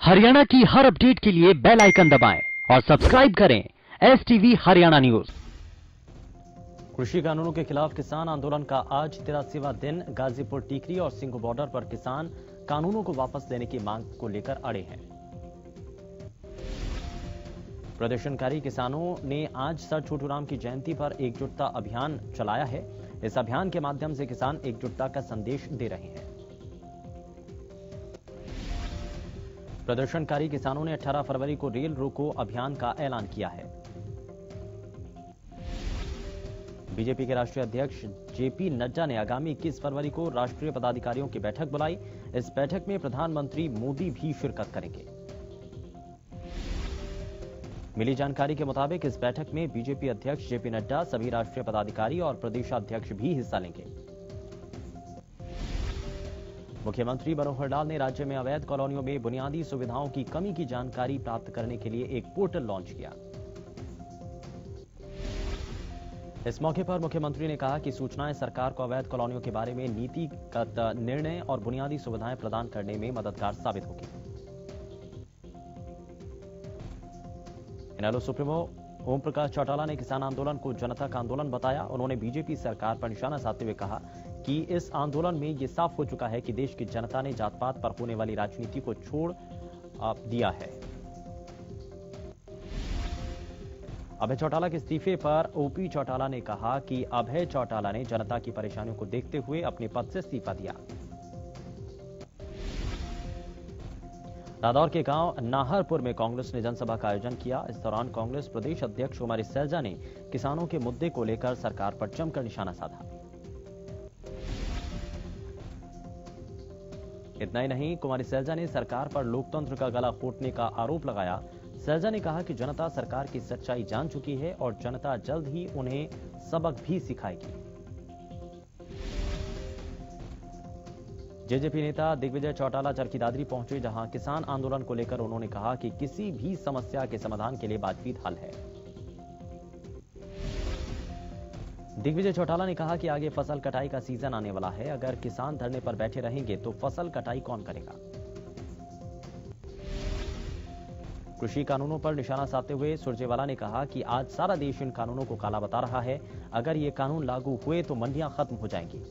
हरियाणा की हर अपडेट के लिए बेल आइकन दबाएं और सब्सक्राइब करें STV हरियाणा न्यूज। कृषि कानूनों के खिलाफ किसान आंदोलन का आज 83वां दिन। गाजीपुर, टीकरी और सिंघू बॉर्डर पर किसान कानूनों को वापस लेने की मांग को लेकर अड़े हैं। प्रदर्शनकारी किसानों ने आज सर छोटूराम की जयंती पर एकजुटता अभियान चलाया है। इस अभियान के माध्यम से किसान एकजुटता का संदेश दे रहे हैं। प्रदर्शनकारी किसानों ने 18 फरवरी को रेल रोको अभियान का ऐलान किया है। बीजेपी के राष्ट्रीय अध्यक्ष जेपी नड्डा ने आगामी 21 फरवरी को राष्ट्रीय पदाधिकारियों की बैठक बुलाई। इस बैठक में प्रधानमंत्री मोदी भी शिरकत करेंगे। मिली जानकारी के मुताबिक इस बैठक में बीजेपी अध्यक्ष जेपी नड्डा, सभी राष्ट्रीय पदाधिकारी और प्रदेशाध्यक्ष भी हिस्सा लेंगे। मुख्यमंत्री मनोहर लाल ने राज्य में अवैध कॉलोनियों में बुनियादी सुविधाओं की कमी की जानकारी प्राप्त करने के लिए एक पोर्टल लॉन्च किया। इस मौके पर मुख्यमंत्री ने कहा कि सूचनाएं सरकार को अवैध कॉलोनियों के बारे में नीतिगत निर्णय और बुनियादी सुविधाएं प्रदान करने में मददगार साबित होगी। इनेलो सुप्रीमो ओम प्रकाश चौटाला ने किसान आंदोलन को जनता का आंदोलन बताया। उन्होंने बीजेपी सरकार पर निशाना साधते हुए कहा कि इस आंदोलन में यह साफ हो चुका है कि देश की जनता ने जात पात पर होने वाली राजनीति को छोड़ दिया है। अभय चौटाला के इस्तीफे पर ओपी चौटाला ने कहा कि अभय चौटाला ने जनता की परेशानियों को देखते हुए अपने पद से इस्तीफा दिया। रादौर के गांव नाहरपुर में कांग्रेस ने जनसभा का आयोजन किया। इस दौरान कांग्रेस प्रदेश अध्यक्ष कुमारी सैलजा ने किसानों के मुद्दे को लेकर सरकार पर जमकर निशाना साधा। इतना ही नहीं, कुमारी सैलजा ने सरकार पर लोकतंत्र का गला घोटने का आरोप लगाया। सैलजा ने कहा कि जनता सरकार की सच्चाई जान चुकी है और जनता जल्द ही उन्हें सबक भी सिखाएगी। जेजेपी नेता दिग्विजय चौटाला चरखी दादरी पहुंचे, जहां किसान आंदोलन को लेकर उन्होंने कहा कि किसी भी समस्या के समाधान के लिए बातचीत हल है। दिग्विजय चौटाला ने कहा कि आगे फसल कटाई का सीजन आने वाला है। अगर किसान धरने पर बैठे रहेंगे तो फसल कटाई कौन करेगा। कृषि कानूनों पर निशाना साधते हुए सुरजेवाला ने कहा कि आज सारा देश इन कानूनों को काला बता रहा है। अगर ये कानून लागू हुए तो मंडियां खत्म हो जाएंगी।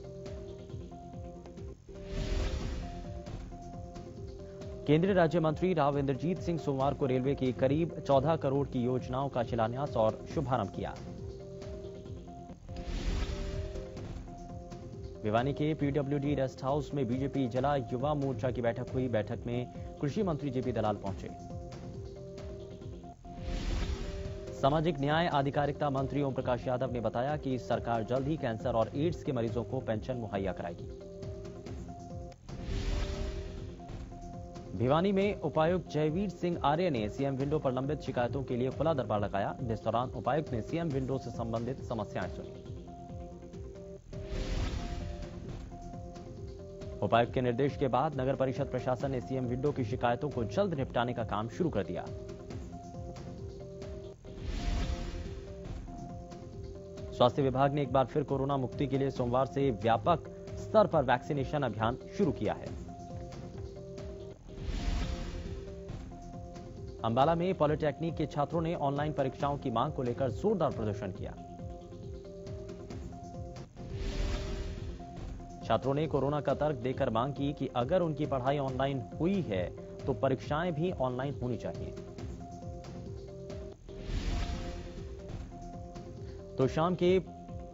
केंद्रीय राज्य मंत्री राव इंद्रजीत सिंह सोमवार को रेलवे की करीब 14 करोड़ की योजनाओं का शिलान्यास और शुभारंभ किया। भिवानी के PWD रेस्ट हाउस में बीजेपी जिला युवा मोर्चा की बैठक हुई। बैठक में कृषि मंत्री जेपी दलाल पहुंचे। सामाजिक न्याय आधिकारिकता मंत्री ओम प्रकाश यादव ने बताया कि सरकार जल्द ही कैंसर और एड्स के मरीजों को पेंशन मुहैया कराएगी। भिवानी में उपायुक्त जयवीर सिंह आर्य ने सीएम विंडो पर लंबित शिकायतों के लिए खुला दरबार लगाया। इस दौरान उपायुक्त ने सीएम विंडो से संबंधित समस्याएं सुनी। उपायुक्त के निर्देश के बाद नगर परिषद प्रशासन ने सीएम विंडो की शिकायतों को जल्द निपटाने का काम शुरू कर दिया। स्वास्थ्य विभाग ने एक बार फिर कोरोना मुक्ति के लिए सोमवार से व्यापक स्तर पर वैक्सीनेशन अभियान शुरू किया है। अंबाला में पॉलिटेक्निक के छात्रों ने ऑनलाइन परीक्षाओं की मांग को लेकर जोरदार प्रदर्शन किया। छात्रों ने कोरोना का तर्क देकर मांग की कि अगर उनकी पढ़ाई ऑनलाइन हुई है तो परीक्षाएं भी ऑनलाइन होनी चाहिए। तो शाम के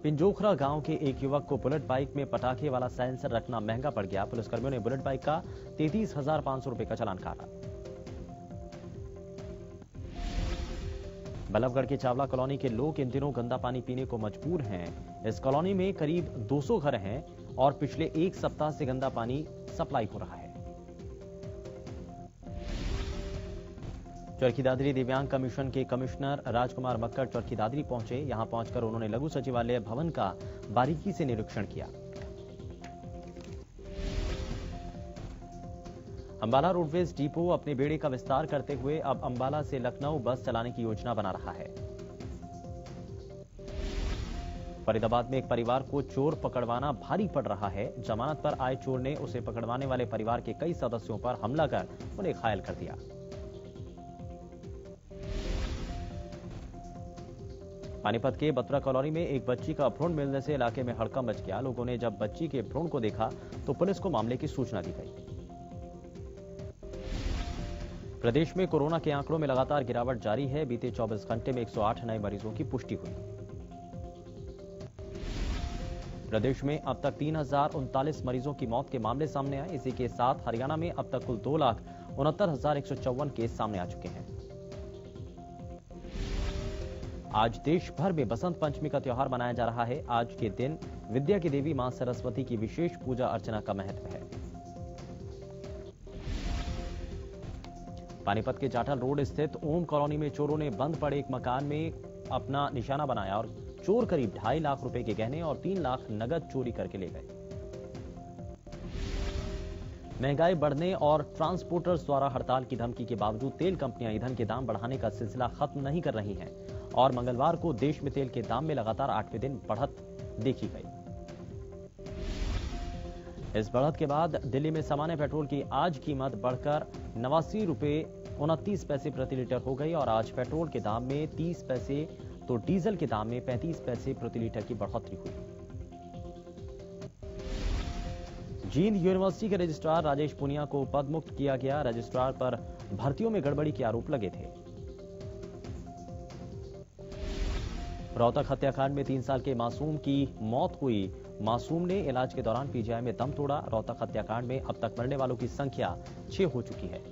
पिंजोखरा गांव के एक युवक को बुलेट बाइक में पटाखे वाला साइलेंसर रखना महंगा पड़ गया। पुलिसकर्मियों ने बुलेट बाइक का 33,500 रुपए का चालान काटा। बल्लभगढ़ की चावला कॉलोनी के लोग इन दिनों गंदा पानी पीने को मजबूर हैं। इस कॉलोनी में करीब 200 घर हैं और पिछले एक सप्ताह से गंदा पानी सप्लाई हो रहा है। चरखी दादरी दिव्यांग कमीशन के कमिश्नर राजकुमार मक्कड़ चरखी दादरी पहुंचे। यहां पहुंचकर उन्होंने लघु सचिवालय भवन का बारीकी से निरीक्षण किया। अंबाला रोडवेज डिपो अपने बेड़े का विस्तार करते हुए अब अंबाला से लखनऊ बस चलाने की योजना बना रहा है। फरीदाबाद में एक परिवार को चोर पकड़वाना भारी पड़ रहा है। जमानत पर आए चोर ने उसे पकड़वाने वाले परिवार के कई सदस्यों पर हमला कर उन्हें घायल कर दिया। पानीपत के बत्रा कॉलोनी में एक बच्ची का भ्रूण मिलने से इलाके में हड़कंप मच गया। लोगों ने जब बच्ची के भ्रूण को देखा तो पुलिस को मामले की सूचना दी गई। प्रदेश में कोरोना के आंकड़ों में लगातार गिरावट जारी है। बीते 24 घंटे में 108 नए मरीजों की पुष्टि हुई। प्रदेश में अब तक 3039 मरीजों की मौत के मामले सामने आए। इसी के साथ हरियाणा में अब तक कुल 2,69,154 केस सामने आ चुके हैं। आज देश भर में बसंत पंचमी का त्योहार मनाया जा रहा है। आज के दिन विद्या की देवी मां सरस्वती की विशेष पूजा अर्चना का महत्व है। पानीपत के जाठल रोड स्थित ओम कॉलोनी में चोरों ने बंद पड़े एक मकान में अपना निशाना बनाया और चोर करीब 2.5 लाख रुपए के गहने और 3 लाख नगद चोरी करके ले गए। महंगाई बढ़ने और ट्रांसपोर्टर्स द्वारा हड़ताल की धमकी के बावजूद तेल कंपनियां ईंधन के दाम बढ़ाने का सिलसिला खत्म नहीं कर रही हैं और मंगलवार को देश में तेल के दाम में लगातार 8वें दिन बढ़त देखी गई। इस बढ़त के बाद दिल्ली में सामान्य पेट्रोल की आज कीमत बढ़कर 89 रुपए 29 पैसे प्रति लीटर हो गई और आज पेट्रोल के दाम में 30 पैसे तो डीजल के दाम में 35 पैसे प्रति लीटर की बढ़ोतरी हुई। जींद यूनिवर्सिटी के रजिस्ट्रार राजेश पुनिया को पद मुक्त किया गया। रजिस्ट्रार पर भर्तियों में गड़बड़ी के आरोप लगे थे। रोहतक हत्याकांड में 3 साल के मासूम की मौत हुई। मासूम ने इलाज के दौरान पीजीआई में दम तोड़ा। रोहतक हत्याकांड में अब तक मरने वालों की संख्या 6 हो चुकी है।